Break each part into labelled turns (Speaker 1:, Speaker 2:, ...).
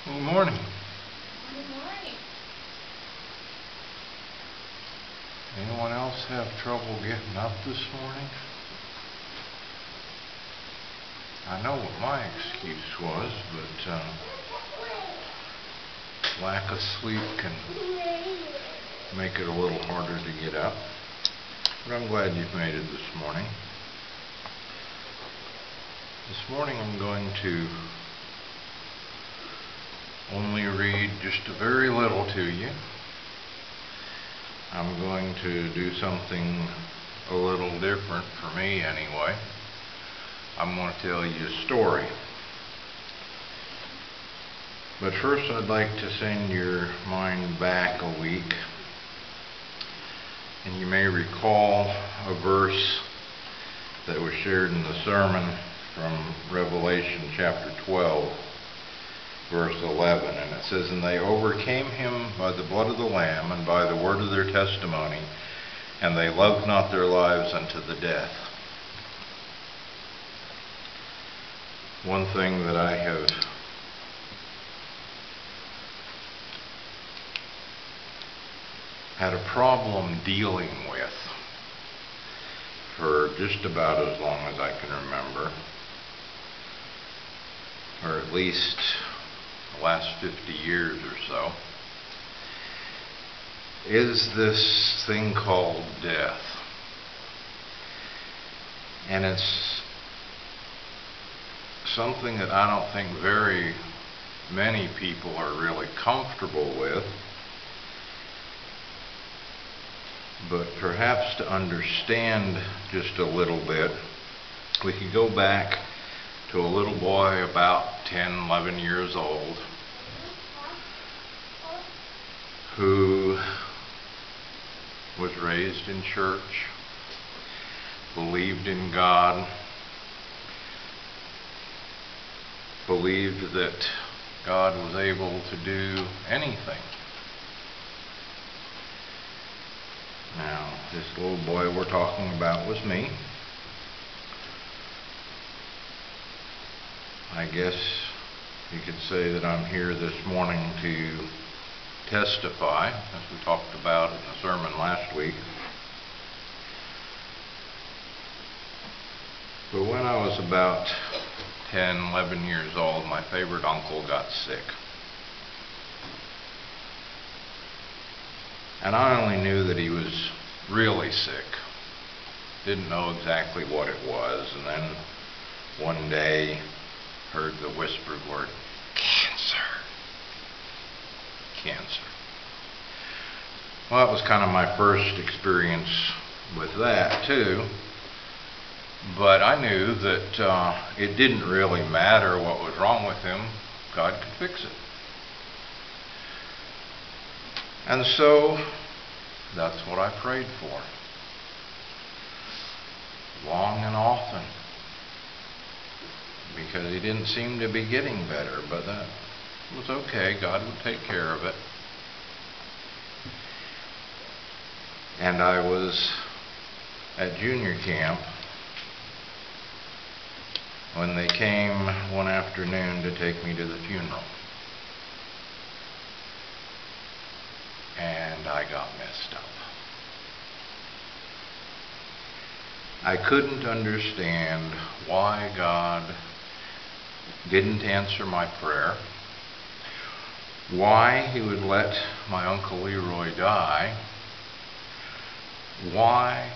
Speaker 1: Good morning.
Speaker 2: Good morning.
Speaker 1: Anyone else have trouble getting up this morning? I know what my excuse was, but lack of sleep can make it a little harder to get up. But I'm glad you've made it this morning. This morning I'm going to only read just a very little to you. I'm going to do something a little different for me anyway. I'm going to tell you a story. But first I'd like to send your mind back a week. And you may recall a verse that was shared in the sermon from Revelation chapter 12. Verse 11, and it says, "And they overcame him by the blood of the Lamb and by the word of their testimony, and they loved not their lives unto the death." One thing that I have had a problem dealing with for just about as long as I can remember, or at least the last 50 years or so, is this thing called death. And it's something that I don't think very many people are really comfortable with. But perhaps to understand just a little bit, we could go back to a little boy about 10, 11 years old who was raised in church, believed in God, believed that God was able to do anything. Now, this little boy we're talking about was me. I guess you could say that I'm here this morning to testify, as we talked about in the sermon last week. But when I was about 10, 11 years old, my favorite uncle got sick. And I only knew that he was really sick. Didn't know exactly what it was. And then one day, heard the whispered word, cancer. Cancer. Well, that was kind of my first experience with that too. But I knew that it didn't really matter what was wrong with him. God could fix it. And so, that's what I prayed for. Long and often. Because he didn't seem to be getting better, but that was okay. God would take care of it. And I was at junior camp when they came one afternoon to take me to the funeral. And I got messed up. I couldn't understand why God didn't answer my prayer, why he would let my Uncle Leroy die, why.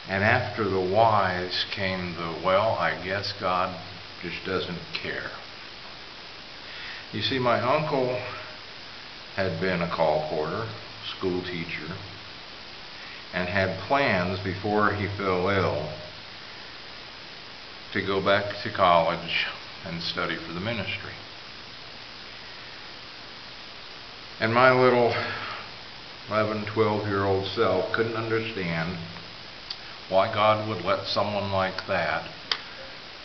Speaker 1: And after the whys came the, well, I guess God just doesn't care. You see, my uncle had been a call porter, school teacher, and had plans before he fell ill to go back to college and study for the ministry. And my little 11, 12-year-old self couldn't understand why God would let someone like that,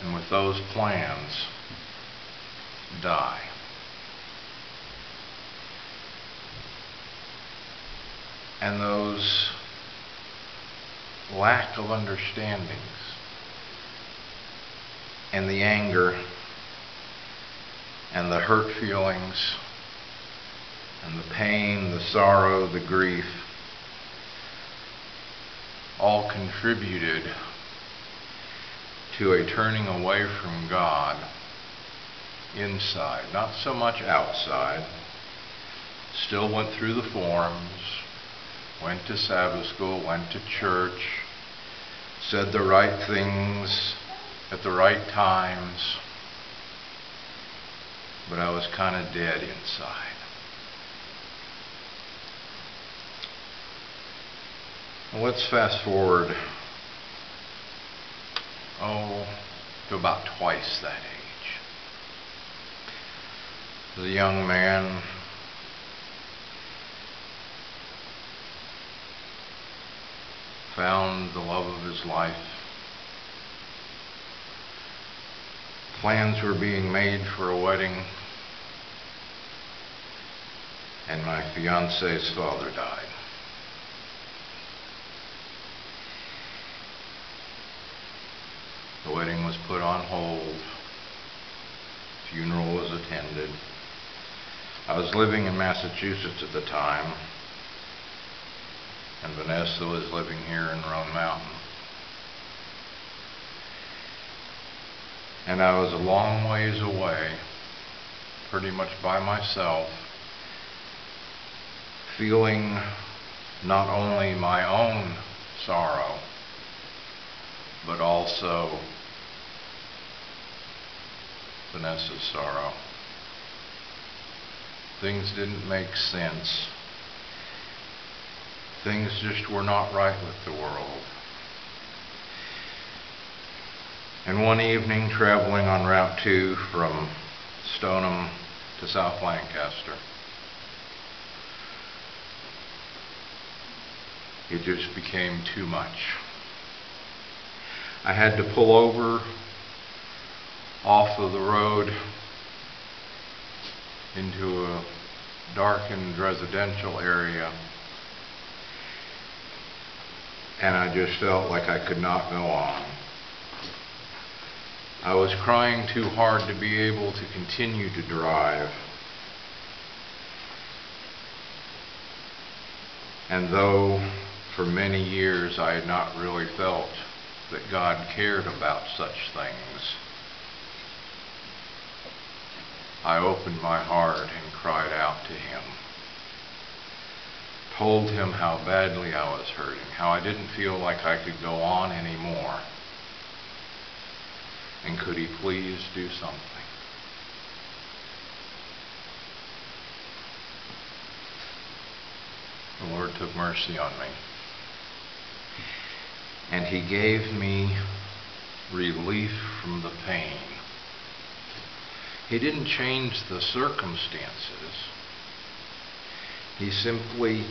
Speaker 1: and with those plans, die. And those lack of understandings and the anger and the hurt feelings and the pain, the sorrow, the grief all contributed to a turning away from God inside, not so much outside. Still went through the forms, went to Sabbath school, went to church, said the right things at the right times, but I was kind of dead inside. Well, let's fast forward, to about twice that age. The young man found the love of his life. Plans were being made for a wedding, and my fiance's father died. The wedding was put on hold. Funeral was attended. I was living in Massachusetts at the time, and Vanessa was living here in Roan Mountain. And I was a long ways away, pretty much by myself, feeling not only my own sorrow, but also Vanessa's sorrow. Things didn't make sense. Things just were not right with the world. And one evening, traveling on Route 2 from Stoneham to South Lancaster, it just became too much. I had to pull over off of the road into a darkened residential area, and I just felt like I could not go on. I was crying too hard to be able to continue to drive. And though for many years I had not really felt that God cared about such things, I opened my heart and cried out to Him. Told Him how badly I was hurting, how I didn't feel like I could go on anymore. And could He please do something? The Lord took mercy on me. And He gave me relief from the pain. He didn't change the circumstances. He simply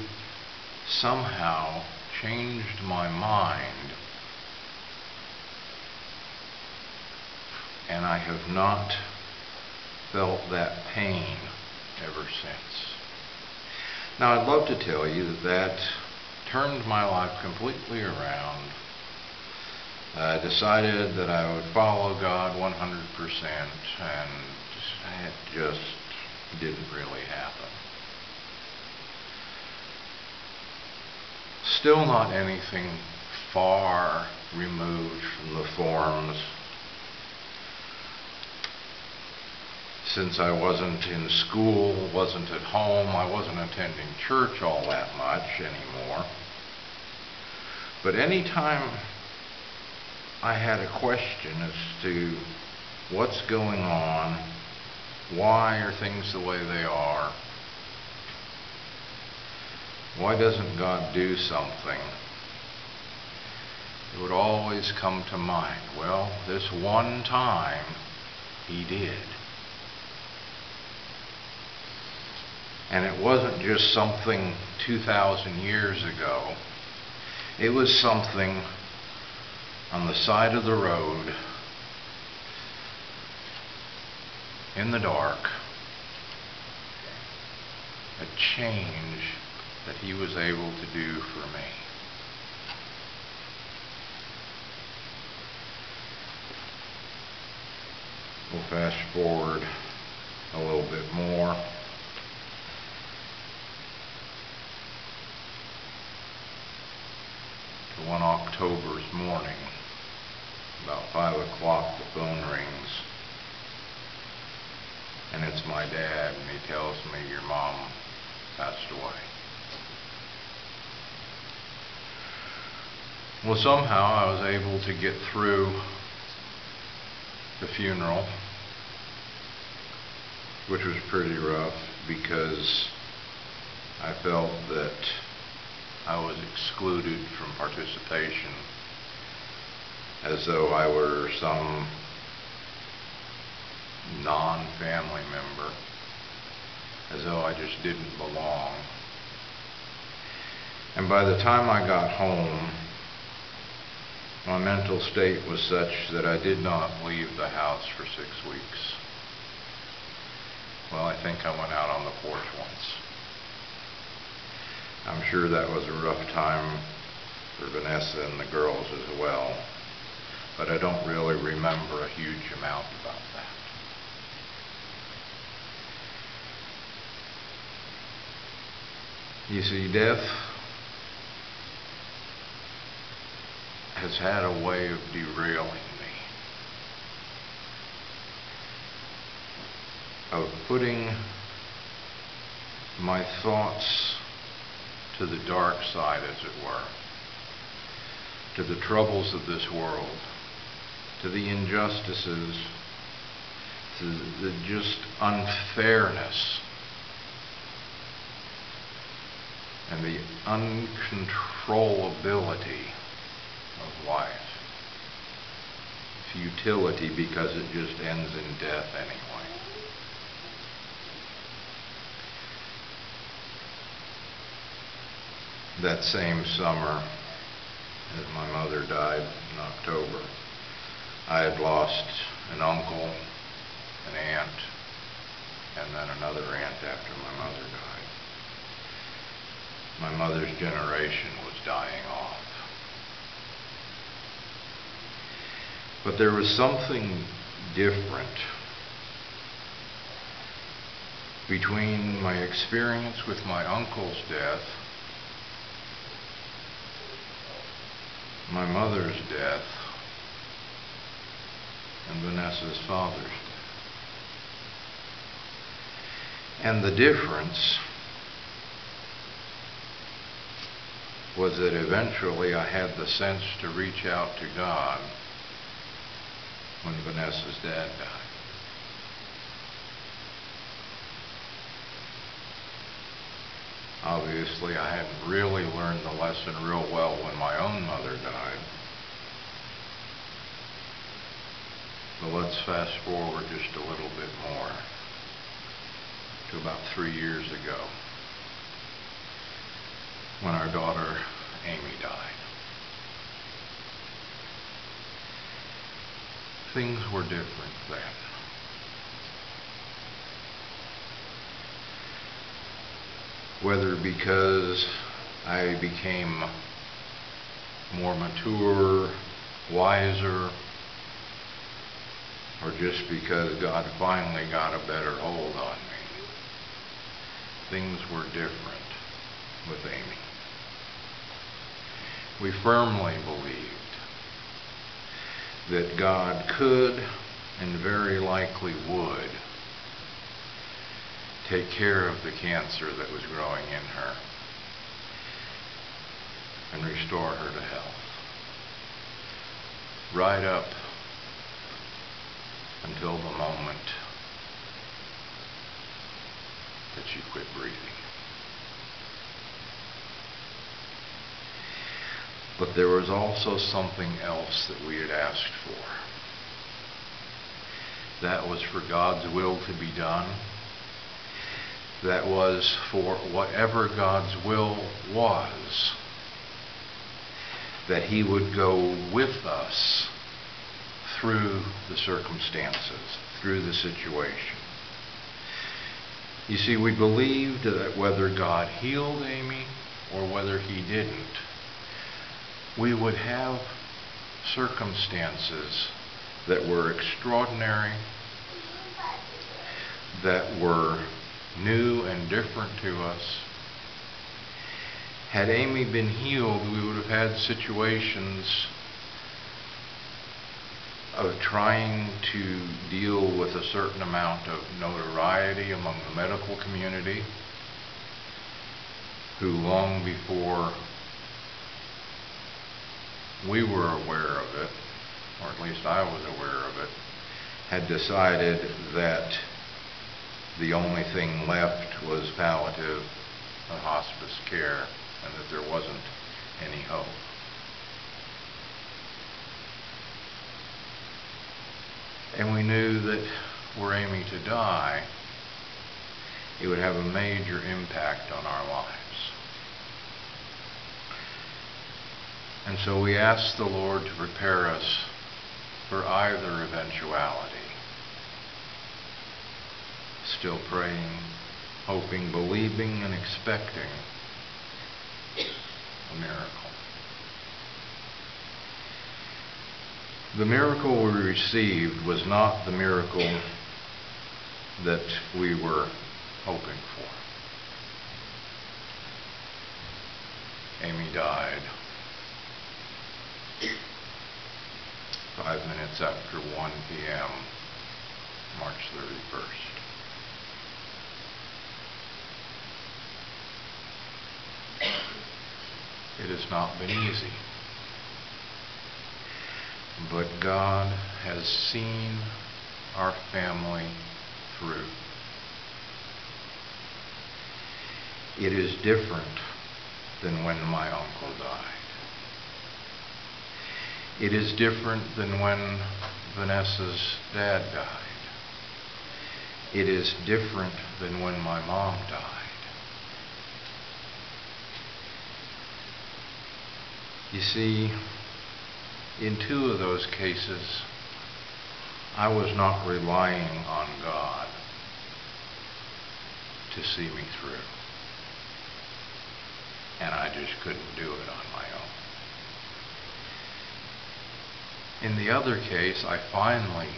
Speaker 1: somehow changed my mind. And I have not felt that pain ever since. Now, I'd love to tell you that turned my life completely around. I decided that I would follow God 100%, and it just didn't really happen. Still not anything far removed from the forms, since I wasn't in school, wasn't at home, I wasn't attending church all that much anymore. But anytime I had a question as to what's going on, why are things the way they are, why doesn't God do something, it would always come to mind, well, this one time He did. And it wasn't just something 2,000 years ago. It was something on the side of the road, in the dark, a change that He was able to do for me. We'll fast forward a little bit more. To one October's morning, about 5 o'clock, the phone rings, and it's my dad, and he tells me, "Your mom passed away." Well, somehow I was able to get through the funeral, which was pretty rough because I felt that I was excluded from participation, as though I were some non-family member, as though I just didn't belong. And by the time I got home, my mental state was such that I did not leave the house for 6 weeks. Well, I think I went out on the porch once. I'm sure that was a rough time for Vanessa and the girls as well, but I don't really remember a huge amount about that. You see, death has had a way of derailing me, of putting my thoughts to the dark side, as it were, to the troubles of this world, to the injustices, to the just unfairness and the uncontrollability of life. Futility, because it just ends in death anyway. That same summer, as my mother died in October, I had lost an uncle, an aunt, and then another aunt after my mother died. My mother's generation was dying off. But there was something different between my experience with my uncle's death, my mother's death, and Vanessa's father's death. And the difference was that eventually I had the sense to reach out to God when Vanessa's dad died. Obviously, I hadn't really learned the lesson real well when my own mother died. But let's fast forward just a little bit more to about 3 years ago, when our daughter Amy died. Things were different then. Whether because I became more mature, wiser, or just because God finally got a better hold on me, things were different with Amy. We firmly believed that God could and very likely would take care of the cancer that was growing in her and restore her to health, right up until the moment that she quit breathing. But there was also something else that we had asked for. That was for God's will to be done. That was for whatever God's will was, that He would go with us through the circumstances, through the situation. You see, we believed that whether God healed Amy or whether He didn't, we would have circumstances that were extraordinary that were new and different to us. Had Amy been healed, we would have had situations of trying to deal with a certain amount of notoriety among the medical community, who long before we were aware of it, or at least I was aware of it, had decided that the only thing left was palliative and hospice care, and that there wasn't any hope. And we knew that were Amy to die, it would have a major impact on our lives. And so we asked the Lord to prepare us for either eventuality. Still praying, hoping, believing, and expecting a miracle. The miracle we received was not the miracle that we were hoping for. Amy died 5 minutes after 1 p.m., March 31st. It has not been easy, but God has seen our family through. It is different than when my uncle died. It is different than when Vanessa's dad died. It is different than when my mom died. You see, in 2 of those cases, I was not relying on God to see me through. And I just couldn't do it on my own. In the other case, I finally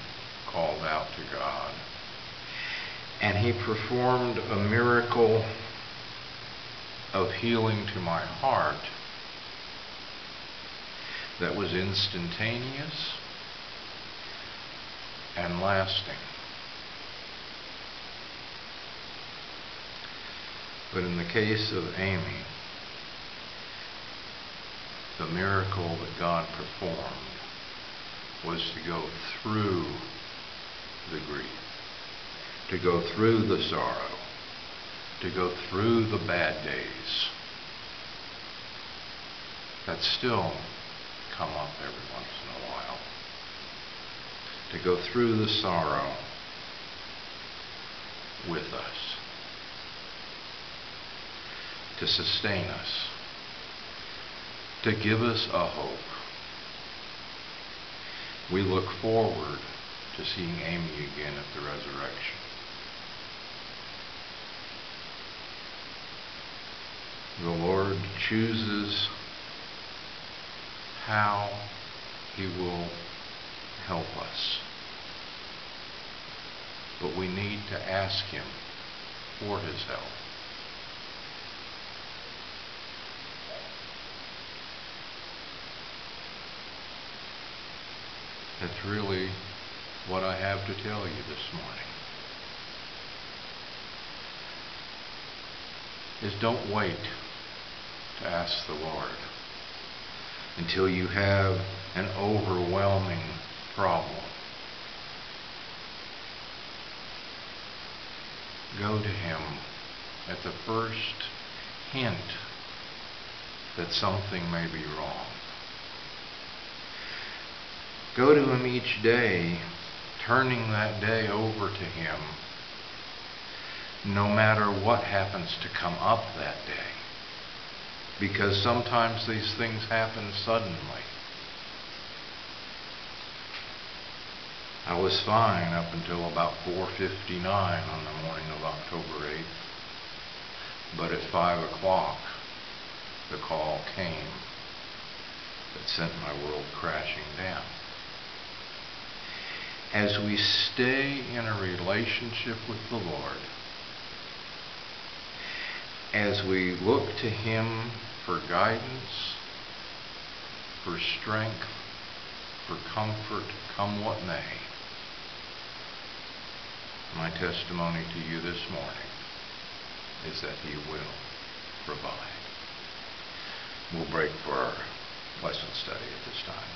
Speaker 1: called out to God, and He performed a miracle of healing to my heart that was instantaneous and lasting. But in the case of Amy, the miracle that God performed was to go through the grief, to go through the sorrow, to go through the bad days that still come up every once in a while, to go through the sorrow with us, to sustain us, to give us a hope. We look forward to seeing Amy again at the resurrection. The Lord chooses how He will help us. But we need to ask Him for His help. That's really what I have to tell you this morning. Is don't wait to ask the Lord until you have an overwhelming problem. Go to Him at the first hint that something may be wrong. Go to Him each day, turning that day over to Him, no matter what happens to come up that day. Because sometimes these things happen suddenly. I was fine up until about 4:59 on the morning of October 8th. But at 5 o'clock, the call came that sent my world crashing down. as we stay in a relationship with the Lord, as we look to Him for guidance, for strength, for comfort, come what may, my testimony to you this morning is that He will provide. We'll break for our lesson study at this time.